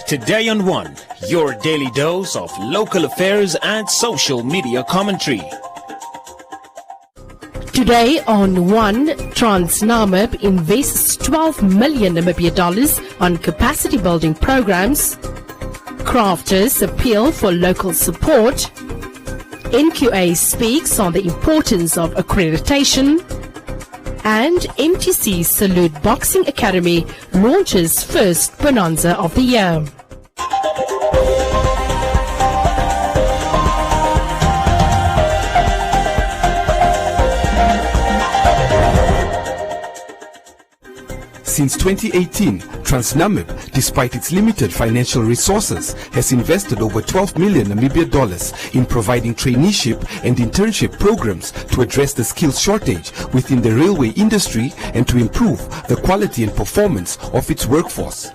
Today on One, your daily dose of local affairs and social media commentary. Today on One, Transnamib invests 12 million Namibia dollars on capacity building programs. Crafters appeal for local support. NQA speaks on the importance of accreditation. And MTC Salute Boxing Academy launches first bonanza of the year. Since 2018, Transnamib, despite its limited financial resources, has invested over 12 million Namibia dollars in providing traineeship and internship programs to address the skills shortage within the railway industry and to improve the quality and performance of its workforce.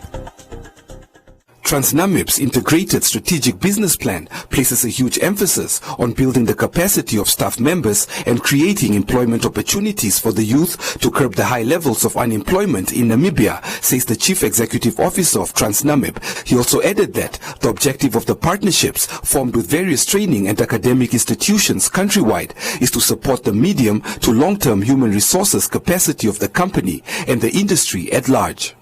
Transnamib's integrated strategic business plan places a huge emphasis on building the capacity of staff members and creating employment opportunities for the youth to curb the high levels of unemployment in Namibia, says the Chief Executive Officer of Transnamib. He also added that the objective of the partnerships formed with various training and academic institutions countrywide is to support the medium to long-term human resources capacity of the company and the industry at large.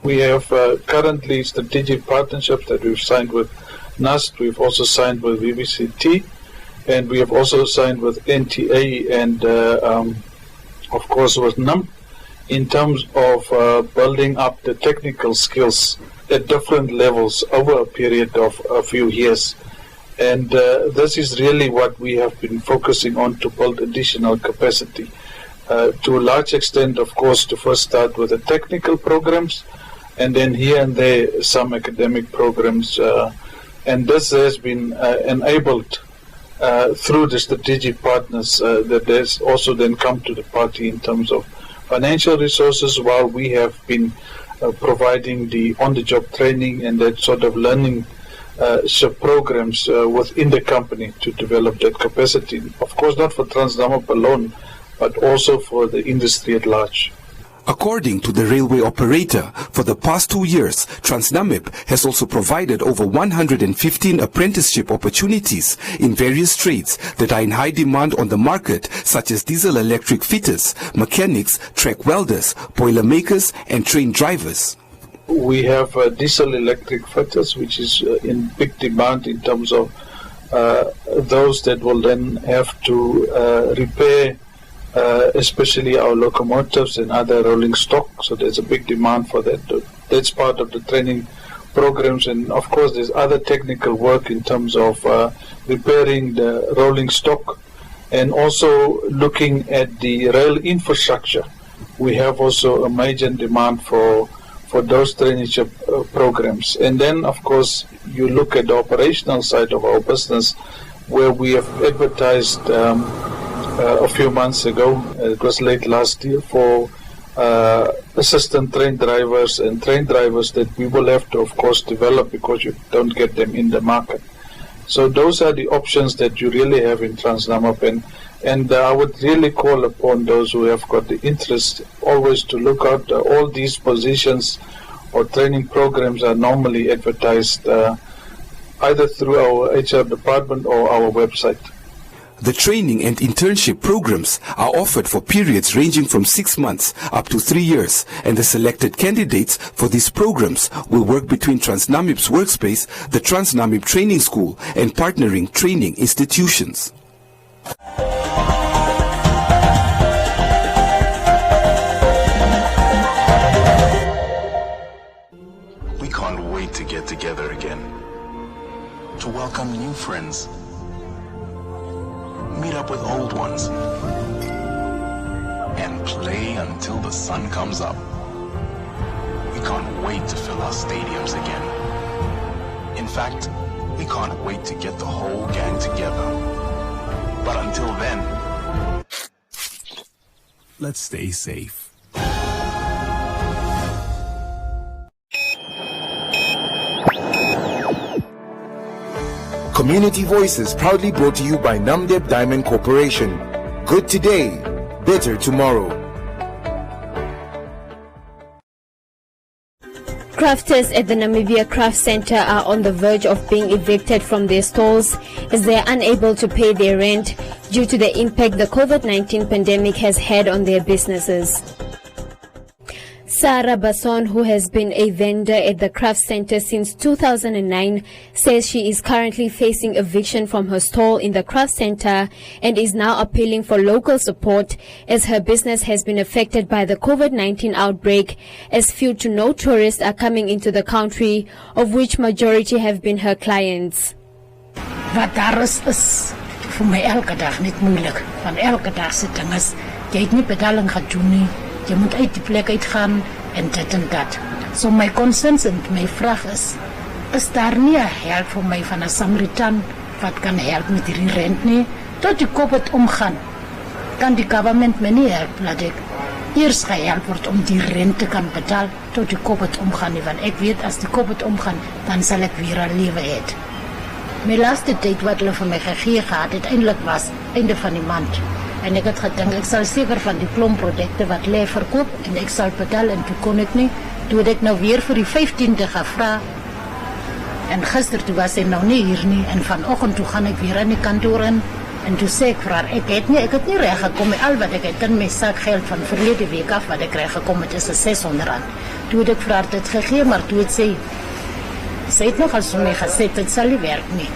We have currently strategic partnerships that we've signed with NAST, we've also signed with VVCT, and we have also signed with NTA and of course with NUM in terms of building up the technical skills at different levels over a period of a few years. And this is really what we have been focusing on to build additional capacity. To a large extent, of course, to first start with the technical programs, and then here and there some academic programs, and this has been enabled through the strategic partners that has also then come to the party in terms of financial resources, while we have been providing the on-the-job training and that sort of learning programs within the company to develop that capacity. Of course, not for Transnamib alone, but also for the industry at large. According to the railway operator, for the past 2 years, Transnamib has also provided over 115 apprenticeship opportunities in various trades that are in high demand on the market, such as diesel-electric fitters, mechanics, track welders, boiler makers, and train drivers. We have diesel-electric fitters, which is in big demand in terms of those that will then have to repair especially our locomotives and other rolling stock, so there's a big demand for that. That's part of the training programs, and of course there's other technical work in terms of repairing the rolling stock and also looking at the rail infrastructure. We have also a major demand for those traineeship programs. And then of course you look at the operational side of our business, where we have advertised a few months ago, it was late last year, for assistant train drivers and train drivers that we will have to, of course, develop because you don't get them in the market. So those are the options that you really have in Transnamib, and I would really call upon those who have got the interest always to look out. All these positions or training programs are normally advertised either through our HR department or our website. The training and internship programs are offered for periods ranging from 6 months up to 3 years, and the selected candidates for these programs will work between Transnamib's workspace, the Transnamib Training School, and partnering training institutions. We can't wait to get together again, to welcome new friends, meet up with old ones, and play until the sun comes up. We can't wait to fill our stadiums again. In fact, we can't wait to get the whole gang together. But until then, let's stay safe. Community Voices proudly brought to you by Namdeb Diamond Corporation. Good today, better tomorrow. Crafters at the Namibia Craft Center are on the verge of being evicted from their stalls as they are unable to pay their rent due to the impact the COVID-19 pandemic has had on their businesses. Sarah Basson, who has been a vendor at the craft center since 2009, says she is currently facing eviction from her stall in the craft center and is now appealing for local support as her business has been affected by the COVID-19 outbreak, as few to no tourists are coming into the country, of which majority have been her clients. Wat daar is vir my elke dag net moeilik. Van elke dag se ding is jy het nie betaling gedoen nie. Jy moet uit die plek uitgaan en dit en dat. So my concerns en my vraag is daar nie 'n help vir my van 'n Samaritan wat kan help met hierdie rent nie? Tot die COVID omgaan, kan die government my nie help laat ek eers gehelp word om die rent te kan betaal tot die COVID omgaan nie, want ek weet as die COVID omgaan, dan sal ek weer 'n lewe hê. My laaste tyd wat hulle vir my gegee gehad het, eintlik was einde van die maand. En ek het gedink, ek sal seker van die klomprodukte wat lê verkoop en ek sal betaal en toe kon ek nie. Toe het ek nou weer vir die 15de gevra. En gister toe was hy nou nie hier nie en vanoggend toe gaan ek weer in die kantoor in en toe sê ek vir haar, ek het nie reg gekom met al wat ek het in my sak geld van verlede week af wat ek reg gekom het is R600. Toe het ek vir haar dit gegee, maar toe het sy het nog al vir my gesê, dit sal nie werk nie.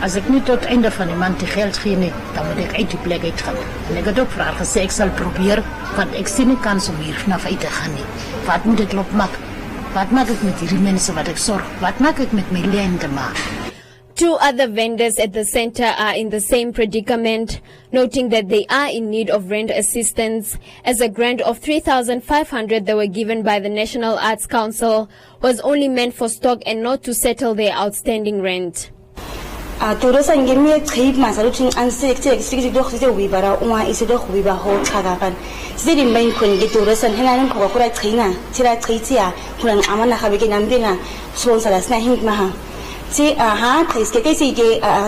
As ek nie tot einde van die maand die geld gee nie, dan moet ek uit die plek uitgaan. En ek het ook vir haar gesê, ek sal probeer, want ek sien nie kans om hier vanaf uit te gaan nie. Wat moet ek loop maak? Wat maak ek met hierdie mense wat ek sorg? Wat maak ek met my lende maak? 2 other vendors at the center are in the same predicament, noting that they are in need of rent assistance, as a grant of 3,500 that were given by the National Arts Council was only meant for stock and not to settle their outstanding rent. Toeristen ngemi trip masaluting ansekte eksikisi doch sise wibara uma ise doch wiba ho chagakan sidi main kun ge toeristen henanin ko kura trina tira tritia kuran amana khabeke nambina sponsor asna hingmaha si kaisi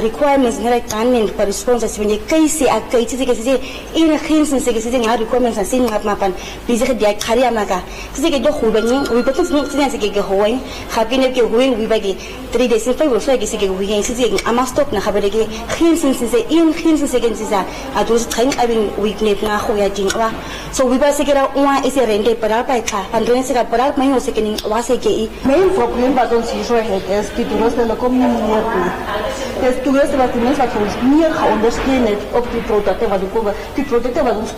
requirements ngara kanin par sponsors when kaisi kaisi kaisi in hinsen se kaisi ngara requirements sin ngap mapan bize dia khari amaka si ke do khubani we betul sin se ke hoin khabine ke hoin we bagi 3 days in 5 or so ke se ke hoin si ama stop na khabare ke hinsen se in hinsen se ke sisa adus train abin weeknet na khoya jingwa so we ba se ke ra uma ise rente para pa kha andre se ka para mai no se ke ni wa se ke main problem ba don si so het es ki duros communiceren. Dus toeristen wat die mensen wat ons meer gaan ondersteunen op die producten wat komen. Die producten wat ons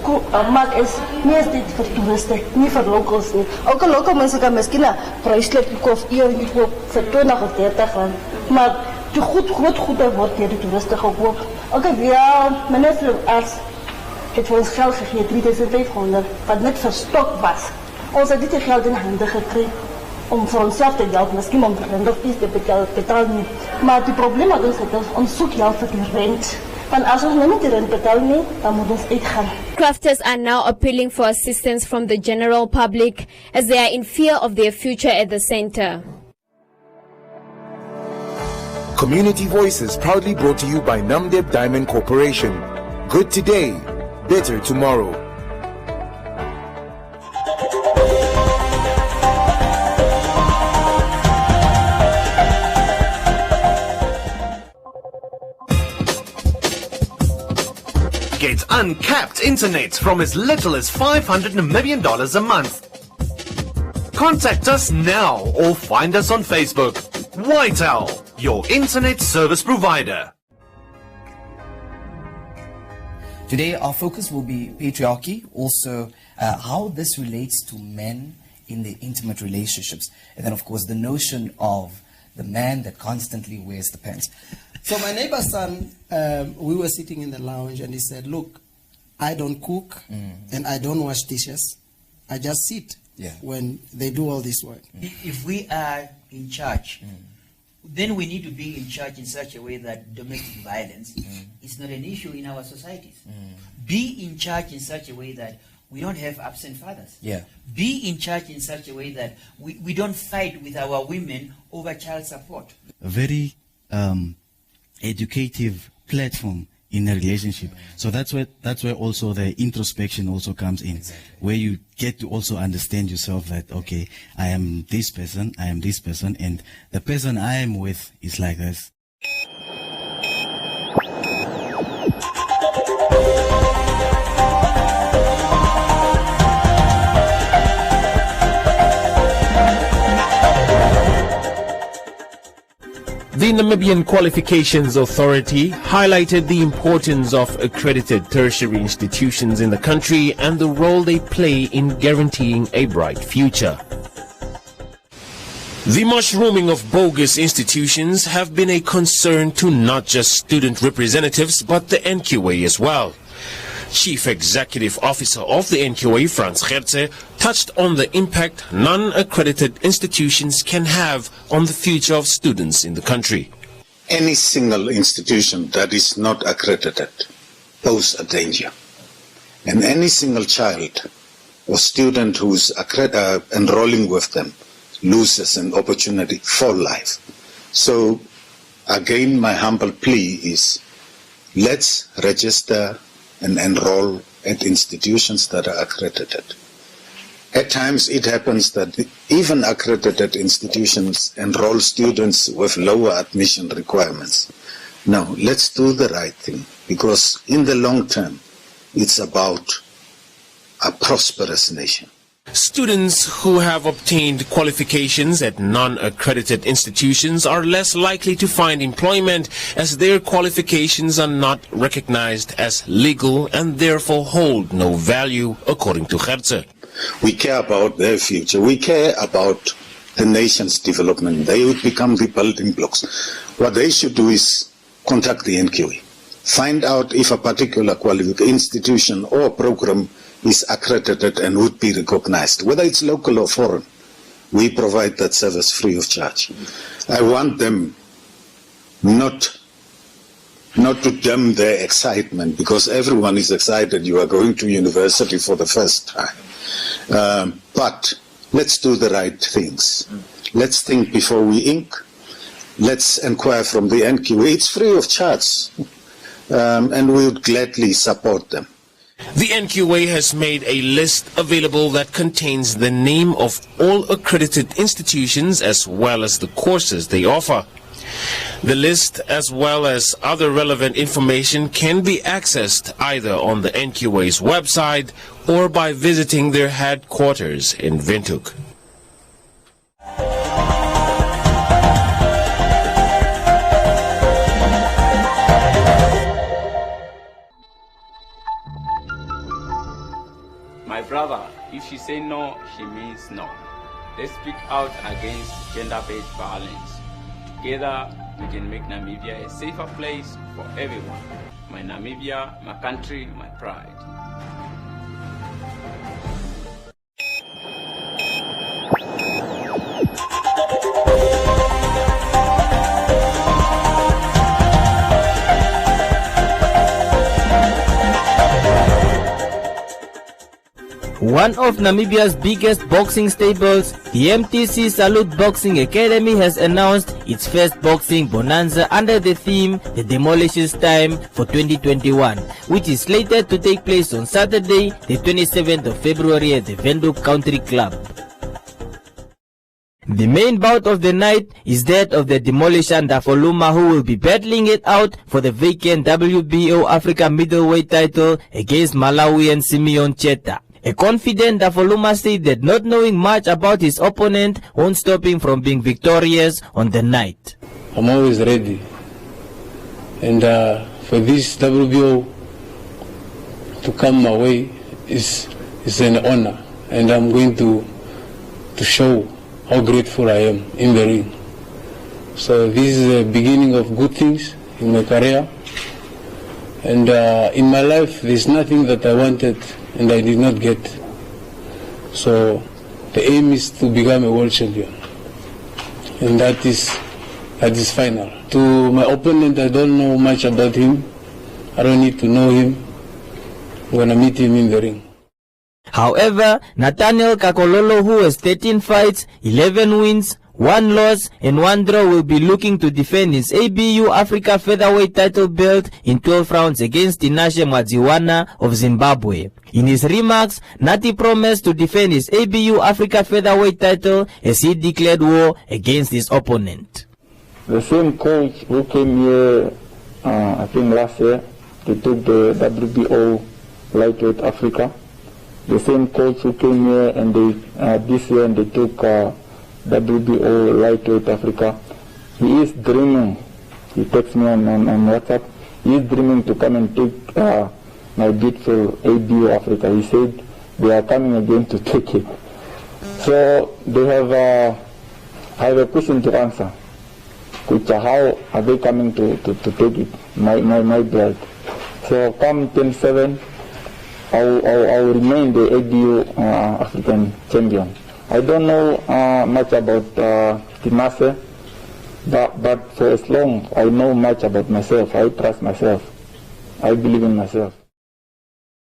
maken is meestal voor toeristen, niet voor locals. Ook een local mensen kan misschien een prijselijk kopen, hier voor 20 of 30 gaan. Maar de goed wordt hier de toeristen gekocht. Ook minister Arts heeft voor ons geld gegeven, 3.500, wat net verstopt was. Ons heeft dit geld in handen gekregen. Om voor onszelf te helpen, misschien om de rent of iets te betalen. Maar het probleem is dat ons zoekt geld voor de rent. Want als we niet de rent betalen, dan moet ons uitgaan. Crafters are now appealing for assistance from the general public as they are in fear of their future at the center. Community Voices proudly brought to you by Namdeb Diamond Corporation. Good today, better tomorrow. Get uncapped internet from as little as $500 million a month. Contact us now or find us on Facebook. Whitel, your internet service provider. Today our focus will be patriarchy, also how this relates to men in their intimate relationships, and then of course the notion of the man that constantly wears the pants. So my neighbor's son, we were sitting in the lounge and he said, look, I don't cook and I don't wash dishes. I just sit when they do all this work. If we are in charge, then we need to be in charge in such a way that domestic violence is not an issue in our societies. Be in charge in such a way that we don't have absent fathers. Be in charge in such a way that we don't fight with our women over child support. A very educative platform in a relationship. So that's where also the introspection also comes in, where you get to also understand yourself that, okay, I am this person, and the person I am with is like this. The Namibian Qualifications Authority highlighted the importance of accredited tertiary institutions in the country and the role they play in guaranteeing a bright future. The mushrooming of bogus institutions have been a concern to not just student representatives but the NQA as well. Chief Executive Officer of the NQA, Frans Gertze, touched on the impact non-accredited institutions can have on the future of students in the country. Any single institution that is not accredited poses a danger. And any single child or student who's enrolling with them loses an opportunity for life. So, again, my humble plea is, let's register and enroll at institutions that are accredited. At times it happens that even accredited institutions enroll students with lower admission requirements. Now, let's do the right thing, because in the long term, it's about a prosperous nation. Students who have obtained qualifications at non-accredited institutions are less likely to find employment as their qualifications are not recognized as legal and therefore hold no value, according to Gertze. We care about their future. We care about the nation's development. They would become the building blocks. What they should do is contact the NQA. Find out if a particular institution or program is accredited and would be recognized, whether it's local or foreign. We provide that service free of charge. I want them not to dim their excitement, because everyone is excited you are going to university for the first time. But let's do the right things. Let's think before we ink. Let's inquire from the NQA. It's free of charge, and we would gladly support them. The NQA has made a list available that contains the name of all accredited institutions as well as the courses they offer. The list, as well as other relevant information, can be accessed either on the NQA's website or by visiting their headquarters in Windhoek. My brother, if she say no, she means no. Let's speak out against gender-based violence. Together, we can make Namibia a safer place for everyone. My Namibia, my country, my pride. One of Namibia's biggest boxing stables, the MTC Salute Boxing Academy, has announced its first boxing bonanza under the theme The Demolisher's Time for 2021, which is slated to take place on Saturday, the 27th of February at the Windhoek Country Club. The main bout of the night is that of the Demolisher Ndafoluma, who will be battling it out for the vacant WBO Africa middleweight title against Malawian Simeon Cheta. A confident Ndafoluma said that not knowing much about his opponent won't stop him from being victorious on the night. I'm always ready, and for this WBO to come my way is an honor, and I'm going to show how grateful I am in the ring. So this is the beginning of good things in my career, and in my life there's nothing that I wanted and I did not get. So the aim is to become a world champion, and that is final. To my opponent, I don't know much about him. I don't need to know him. I'm gonna meet him in the ring. However, Nathaniel Kakololo, who has 13 fights, 11 wins, 1 loss and 1 draw, will be looking to defend his ABU Africa featherweight title belt in 12 rounds against Tinashe Mwadziwana of Zimbabwe. In his remarks, Nati promised to defend his ABU Africa featherweight title as he declared war against his opponent. The same coach who came here, I think last year, they took the WBO lightweight Africa. The same coach who came here and this year and they took WBO lightweight Africa. He is dreaming. He texts me on WhatsApp. He is dreaming to come and take my beautiful ABU Africa. He said they are coming again to take it. So they have. I have a question to answer. Which how are they coming to take it? My belt. So come 27, I'll remain the ABU African champion. I don't know much about Tinashe, but for as long I know much about myself, I trust myself. I believe in myself.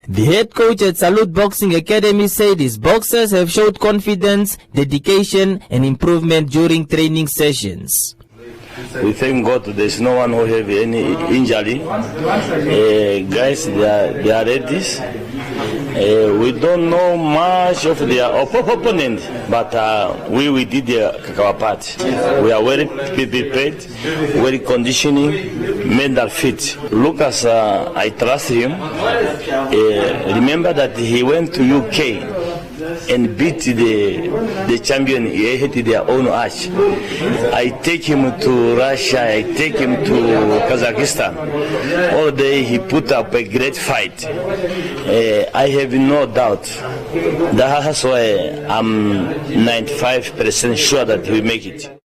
The head coach at Salute Boxing Academy said his boxers have showed confidence, dedication and improvement during training sessions. We thank God there's no one who have any injury. Guys, they are ready. We don't know much of their opponent, but we did our part. We are very prepared, very conditioning, mental fit. Lucas, I trust him. Remember that he went to UK and beat the champion. He hit their own arch. I take him to Russia, I take him to Kazakhstan. All day he put up a great fight. I have no doubt. That's why I'm 95% sure that he will make it.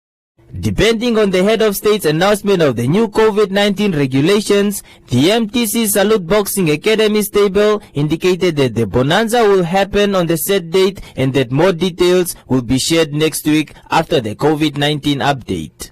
Depending on the head of state's announcement of the new COVID-19 regulations, the MTC Salute Boxing Academy stable indicated that the bonanza will happen on the set date and that more details will be shared next week after the COVID-19 update.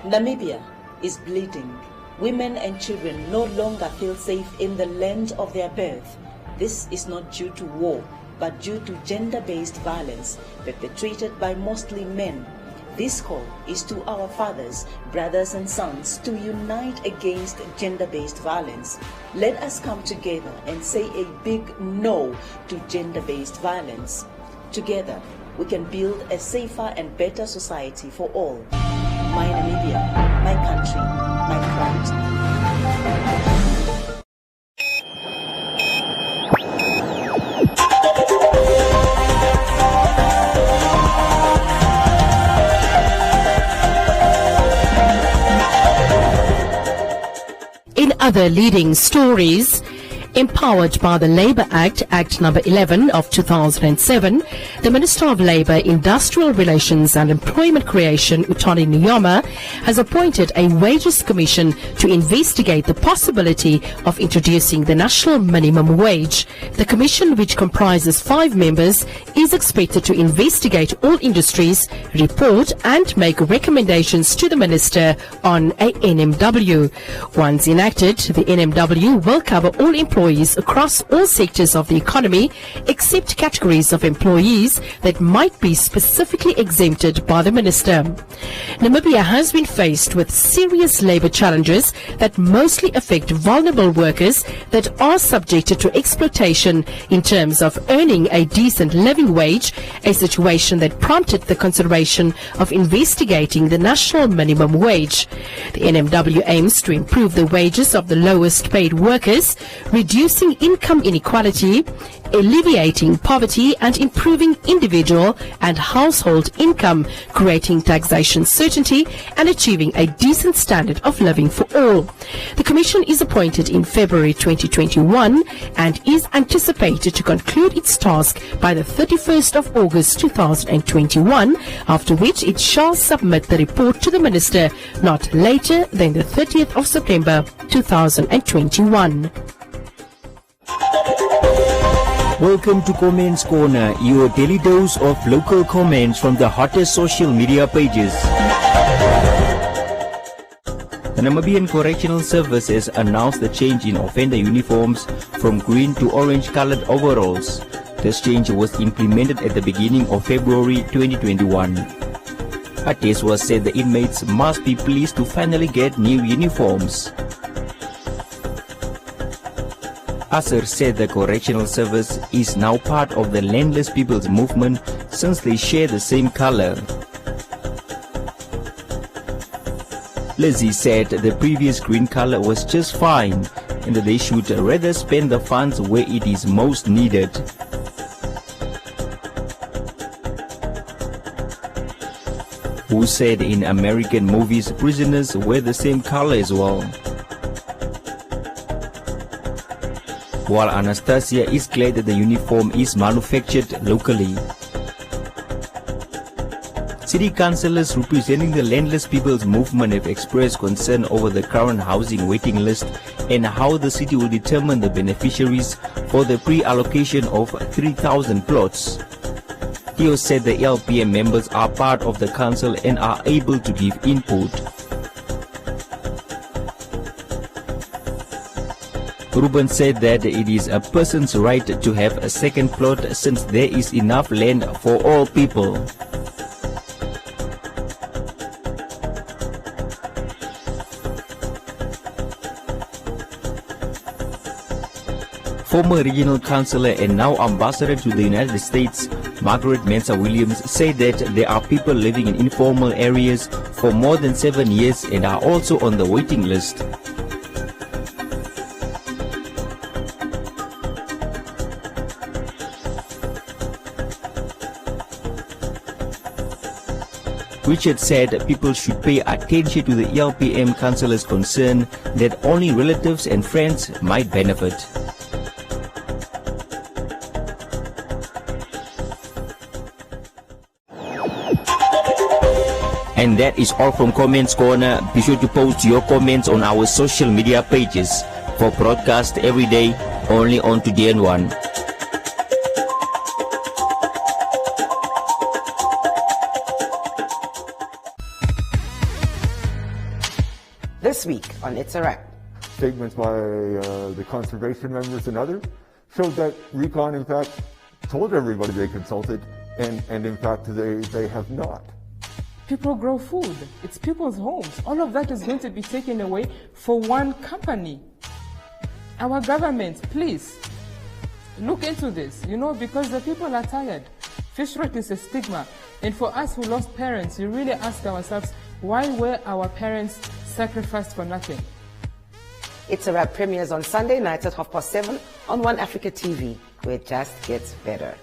Namibia is bleeding. Women and children no longer feel safe in the land of their birth. This is not due to war, but due to gender-based violence perpetrated by mostly men. This call is to our fathers, brothers and sons to unite against gender-based violence. Let us come together and say a big no to gender-based violence. Together, we can build a safer and better society for all. My Namibia, my country, my pride. In other leading stories, empowered by the Labour Act, Act number 11 of 2007, the Minister of Labour, Industrial Relations and Employment Creation, Utani Nyoma, has appointed a wages commission to investigate the possibility of introducing the national minimum wage. The commission, which comprises 5 members, is expected to investigate all industries, report and make recommendations to the Minister on a NMW. Once enacted, the NMW will cover all employees across all sectors of the economy, except categories of employees that might be specifically exempted by the Minister. Namibia has been faced with serious labour challenges that mostly affect vulnerable workers that are subjected to exploitation in terms of earning a decent living wage, a situation that prompted the consideration of investigating the national minimum wage. The NMW aims to improve the wages of the lowest paid workers, reducing income inequality, alleviating poverty and improving individual and household income, creating taxation certainty and achieving a decent standard of living for all. The Commission is appointed in February 2021 and is anticipated to conclude its task by the 31st of August 2021, after which it shall submit the report to the Minister not later than the 30th of September 2021. Welcome to Comments Corner, your daily dose of local comments from the hottest social media pages. The Namibian Correctional Service has announced the change in offender uniforms from green to orange-colored overalls. This change was implemented at the beginning of February 2021. Ateswa said the inmates must be pleased to finally get new uniforms. Asser said the Correctional Service is now part of the Landless People's Movement since they share the same color. Lizzie said the previous green color was just fine and that they should rather spend the funds where it is most needed. Who said in American movies prisoners wear the same color as well. While Anastasia is glad that the uniform is manufactured locally. City councillors representing the Landless People's Movement have expressed concern over the current housing waiting list and how the city will determine the beneficiaries for the pre-allocation of 3,000 plots. Theo said the LPM members are part of the council and are able to give input. Ruben said that it is a person's right to have a second plot since there is enough land for all people. Former regional councillor and now ambassador to the United States, Margaret Mensah Williams, said that there are people living in informal areas for more than 7 years and are also on the waiting list. Richard said people should pay attention to the LPM councillor's concern that only relatives and friends might benefit. And that is all from Comments Corner. Be sure to post your comments on our social media pages for broadcast every day only on Today and One. This week on It's a Wrap. Statements by the conservation members and others showed that Recon in fact told everybody they consulted and in fact they have not. People grow food. It's people's homes. All of that is going to be taken away for one company. Our government, please, look into this, because the people are tired. Fish rot is a stigma. And for us who lost parents, we really ask ourselves, why were our parents sacrificed for nothing? It's a Wrap premieres on Sunday nights at 7:30 on One Africa TV, where it just gets better.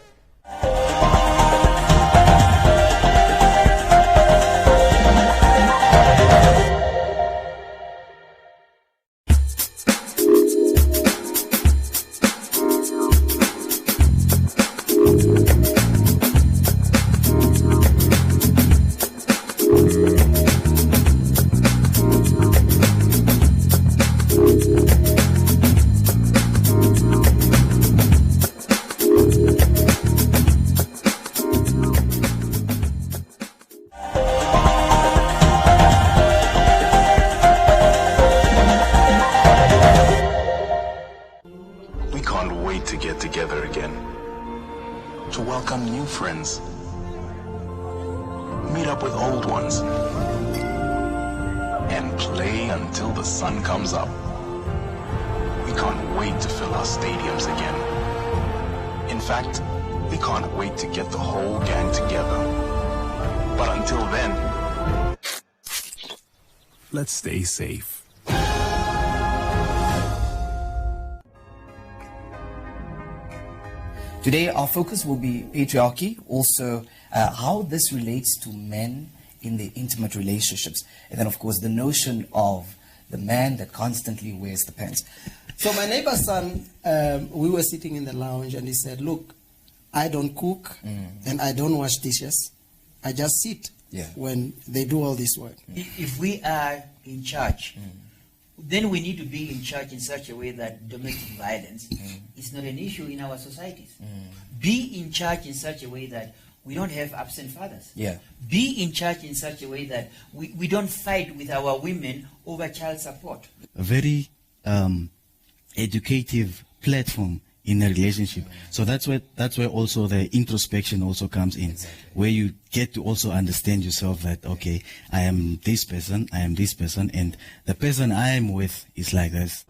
Let's stay safe. Today, our focus will be patriarchy, also how this relates to men in their intimate relationships, and then, of course, the notion of the man that constantly wears the pants. So my neighbor's son, we were sitting in the lounge, and he said, look, I don't cook, and I don't wash dishes. I just sit when they do all this work. If we are in charge, then we need to be in charge in such a way that domestic violence is not an issue in our societies. Be in charge in such a way that we don't have absent fathers. Yeah. Be in charge in such a way that we don't fight with our women over child support. A very educative platform in a relationship. So that's where also the introspection also comes in, where you get to also understand yourself that, okay, I am this person, and the person I am with is like this.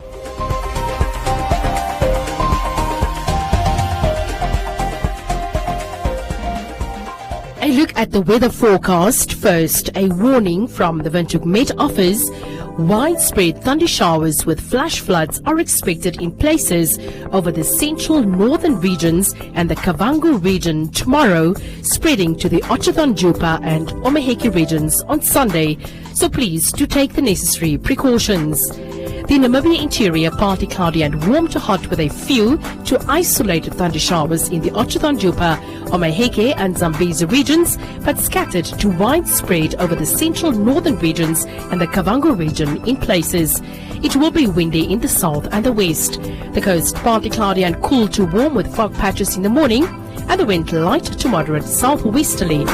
A look at the weather forecast. First, a warning from the Windhoek Met Office. Widespread thunder showers with flash floods are expected in places over the central northern regions and the Kavango region tomorrow, spreading to the Otjozondjupa and Omaheke regions on Sunday. So please do take the necessary precautions. The Namibia interior partly cloudy and warm to hot with a few to isolated thunder showers in the Otjozondjupa, Omaheke and Zambezi regions, but scattered to widespread over the central northern regions and the Kavango region in places. It will be windy in the south and the west. The coast partly cloudy and cool to warm with fog patches in the morning, and the wind light to moderate southwesterly.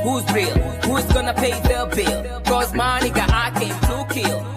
Who's real? Who's gonna pay the bill? Cause my nigga, I came to kill.